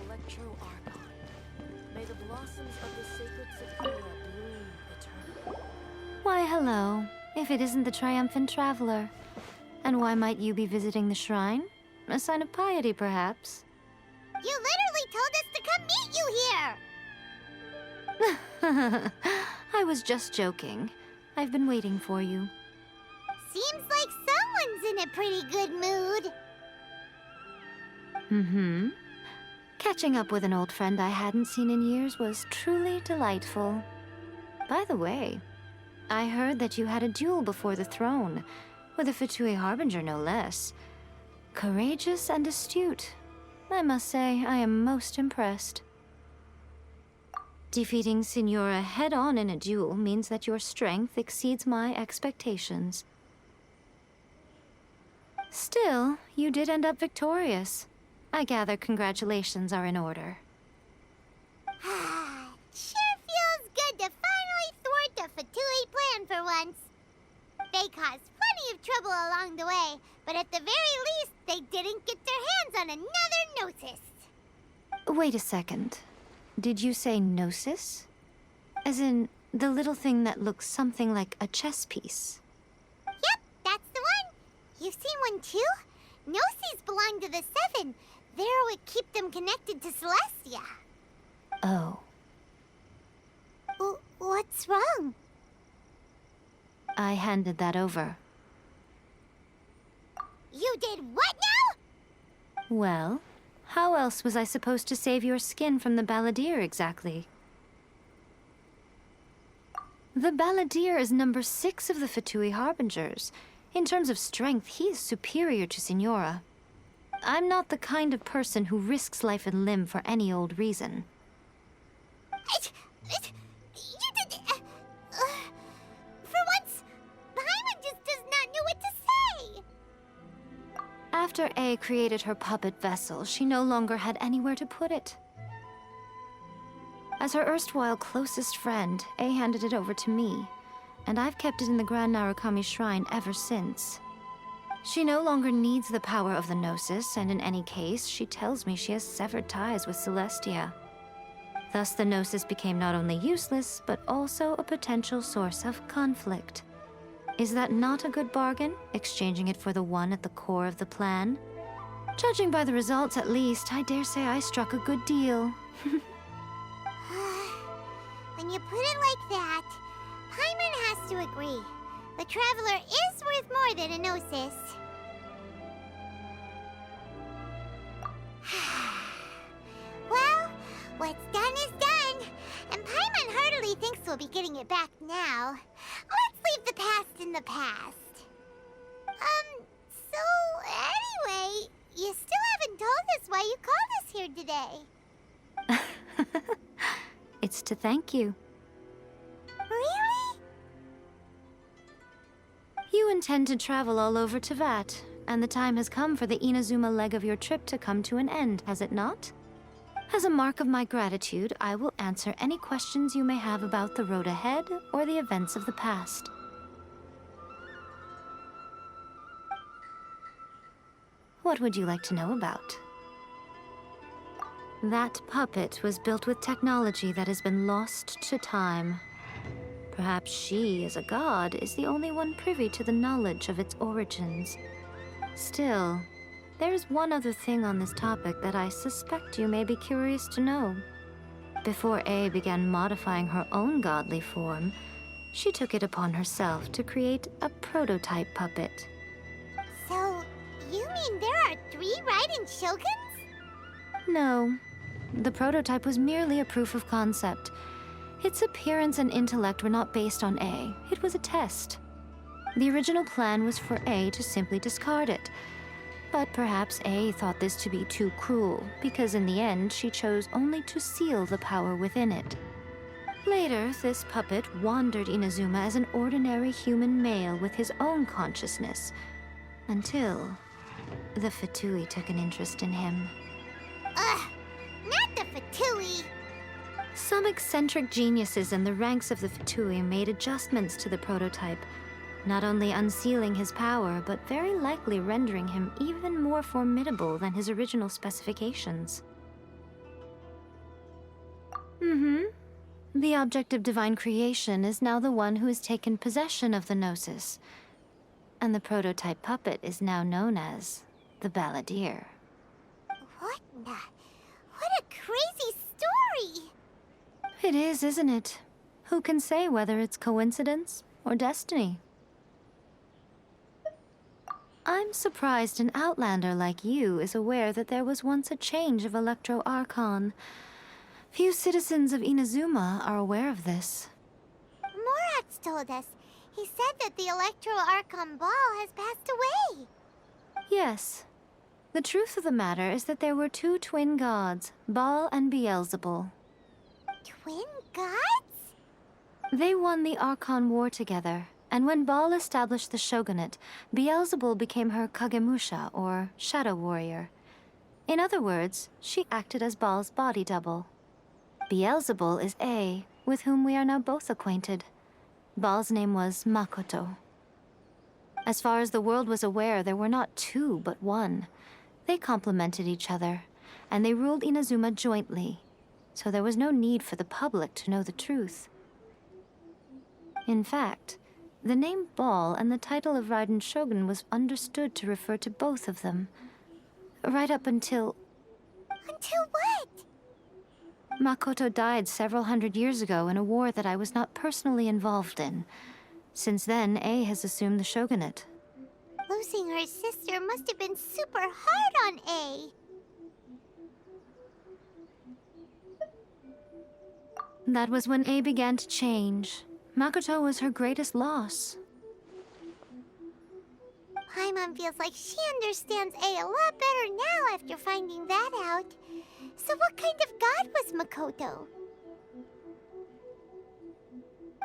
Electro-Archon. May the blossoms of the sacred Sakura bloom eternally. Why, hello, if it isn't the triumphant traveler. And why might you be visiting the shrine? A sign of piety, perhaps? You literally told us to come meet you here! I was just joking. I've been waiting for you. Seems like someone's in a pretty good mood. Mm-hmm. Catching up with an old friend I hadn't seen in years was truly delightful. By the way, I heard that you had a duel before the throne, with a Fatui Harbinger no less. Courageous and astute. I must say, I am most impressed. Defeating Signora head-on in a duel means that your strength exceeds my expectations. Still, you did end up victorious. I gather congratulations are in order. Sure feels good to finally thwart the Fatui plan for once. They caused plenty of trouble along the way, but at the very least, they didn't get their hands on another Gnosis. Wait a second. Did you say Gnosis? As in, the little thing that looks something like a chess piece? Yep, that's the one. You've seen one too? Gnosis belong to the Seven. They're what keep them connected to Celestia. Oh. What's wrong? I handed that over. You did what now? Well, how else was I supposed to save your skin from the Balladeer exactly? The Balladeer is number 6 of the Fatui Harbingers. In terms of strength, he is superior to Signora. I'm not the kind of person who risks life and limb for any old reason. You did... for once, Paimon just does not know what to say. After A created her puppet vessel, she no longer had anywhere to put it. As her erstwhile closest friend, A handed it over to me, and I've kept it in the Grand Narukami Shrine ever since. She no longer needs the power of the Gnosis, and in any case, she tells me she has severed ties with Celestia. Thus, the Gnosis became not only useless, but also a potential source of conflict. Is that not a good bargain, exchanging it for the one at the core of the plan? Judging by the results, at least, I dare say I struck a good deal. When you put it like that, Paimon has to agree. The Traveler is worth more than a Gnosis. Well, what's done is done, and Paimon heartily thinks we'll be getting it back now. Let's leave the past in the past. So anyway, you still haven't told us why you called us here today. It's to thank you. Really? You intend to travel all over Teyvat, and the time has come for the Inazuma leg of your trip to come to an end, has it not? As a mark of my gratitude, I will answer any questions you may have about the road ahead or the events of the past. What would you like to know about? That puppet was built with technology that has been lost to time. Perhaps she, as a god, is the only one privy to the knowledge of its origins. Still, there's one other thing on this topic that I suspect you may be curious to know. Before A began modifying her own godly form, she took it upon herself to create a prototype puppet. So, you mean there are 3 Raiden Shoguns? No. The prototype was merely a proof of concept. Its appearance and intellect were not based on A. It was a test. The original plan was for A to simply discard it. But perhaps A thought this to be too cruel, because in the end she chose only to seal the power within it. Later, this puppet wandered Inazuma as an ordinary human male with his own consciousness, until the Fatui took an interest in him. Ugh, not the Fatui! Some eccentric geniuses in the ranks of the Fatui made adjustments to the prototype, not only unsealing his power, but very likely rendering him even more formidable than his original specifications. Mm-hmm. The object of divine creation is now the one who has taken possession of the Gnosis. And the prototype puppet is now known as the Balladeer. What a crazy story! It is, isn't it? Who can say whether it's coincidence or destiny? I'm surprised an outlander like you is aware that there was once a change of Electro Archon. Few citizens of Inazuma are aware of this. Morat's told us. He said that the Electro Archon Ball has passed away. Yes. The truth of the matter is that there were two twin gods, Baal and Beelzebul. Twin gods? They won the Archon War together, and when Baal established the shogunate, Beelzebul became her Kagemusha, or shadow warrior. In other words, she acted as Baal's body double. Beelzebul is A, with whom we are now both acquainted. Baal's name was Makoto. As far as the world was aware, there were not two, but one. They complemented each other, and they ruled Inazuma jointly, so there was no need for the public to know the truth. In fact, the name Baal and the title of Raiden Shogun was understood to refer to both of them. Right up until... Until what? Makoto died several hundred years ago in a war that I was not personally involved in. Since then, A has assumed the shogunate. Losing her sister must have been super hard on A. That was when A began to change. Makoto was her greatest loss. Paimon feels like she understands A a lot better now after finding that out. So what kind of god was Makoto?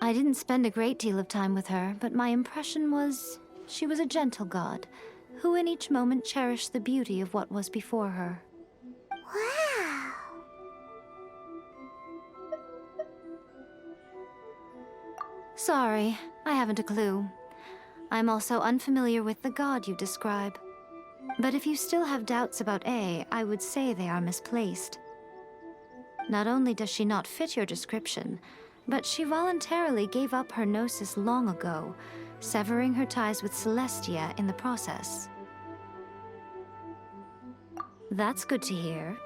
I didn't spend a great deal of time with her, but my impression was she was a gentle god, who in each moment cherished the beauty of what was before her. Wow! Sorry, I haven't a clue. I'm also unfamiliar with the god you describe. But if you still have doubts about A, I would say they are misplaced. Not only does she not fit your description, but she voluntarily gave up her gnosis long ago, severing her ties with Celestia in the process. That's good to hear.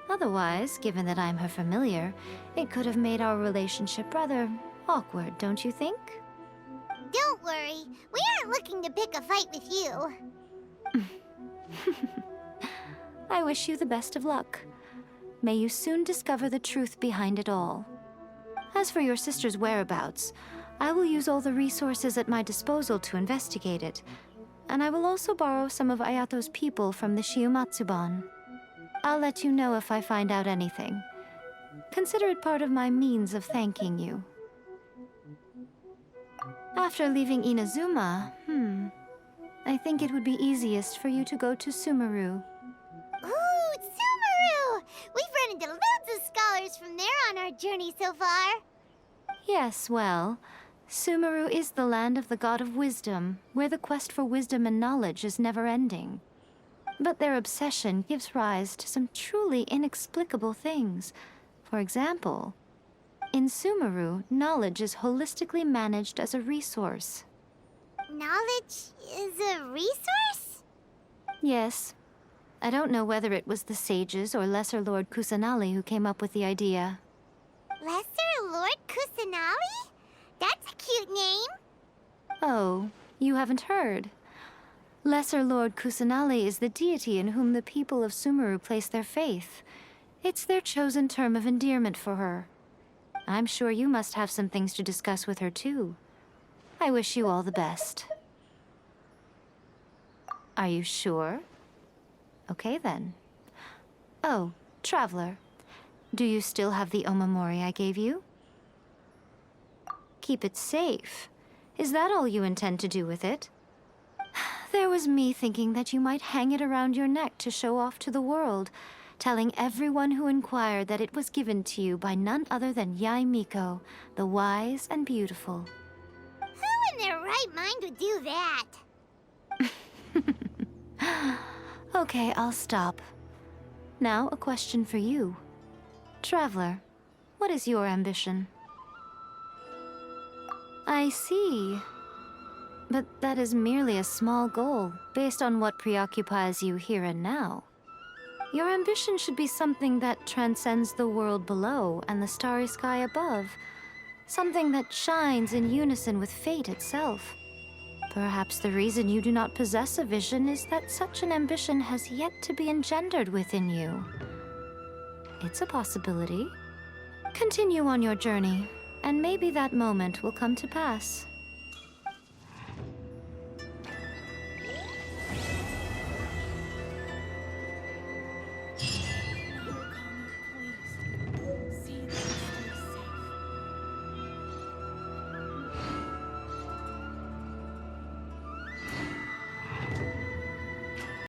Otherwise, given that I'm her familiar, it could have made our relationship rather awkward, don't you think? Don't worry, we aren't looking to pick a fight with you. I wish you the best of luck. May you soon discover the truth behind it all. As for your sister's whereabouts, I will use all the resources at my disposal to investigate it, and I will also borrow some of Ayato's people from the Shiumatsuban. I'll let you know if I find out anything. Consider it part of my means of thanking you. After leaving Inazuma, I think it would be easiest for you to go to Sumeru. Ooh, Sumeru! We've run into loads of scholars from there on our journey so far. Yes, well, Sumeru is the land of the god of wisdom, where the quest for wisdom and knowledge is never-ending. But their obsession gives rise to some truly inexplicable things. For example, in Sumeru, knowledge is holistically managed as a resource. Knowledge is a resource? Yes. I don't know whether it was the sages or Lesser Lord Kusanali who came up with the idea. Lesser Lord Kusanali? That's a cute name. Oh, you haven't heard. Lesser Lord Kusanali is the deity in whom the people of Sumeru place their faith. It's their chosen term of endearment for her. I'm sure you must have some things to discuss with her, too. I wish you all the best. Are you sure? Okay, then. Oh, Traveler. Do you still have the omamori I gave you? Keep it safe. Is that all you intend to do with it? There was me thinking that you might hang it around your neck to show off to the world, telling everyone who inquired that it was given to you by none other than Yae Miko, the wise and beautiful. Who in their right mind would do that? Okay, I'll stop. Now, a question for you. Traveler, What is your ambition? I see. But that is merely a small goal, based on what preoccupies you here and now. Your ambition should be something that transcends the world below and the starry sky above. Something that shines in unison with fate itself. Perhaps the reason you do not possess a vision is that such an ambition has yet to be engendered within you. It's a possibility. Continue on your journey, and maybe that moment will come to pass.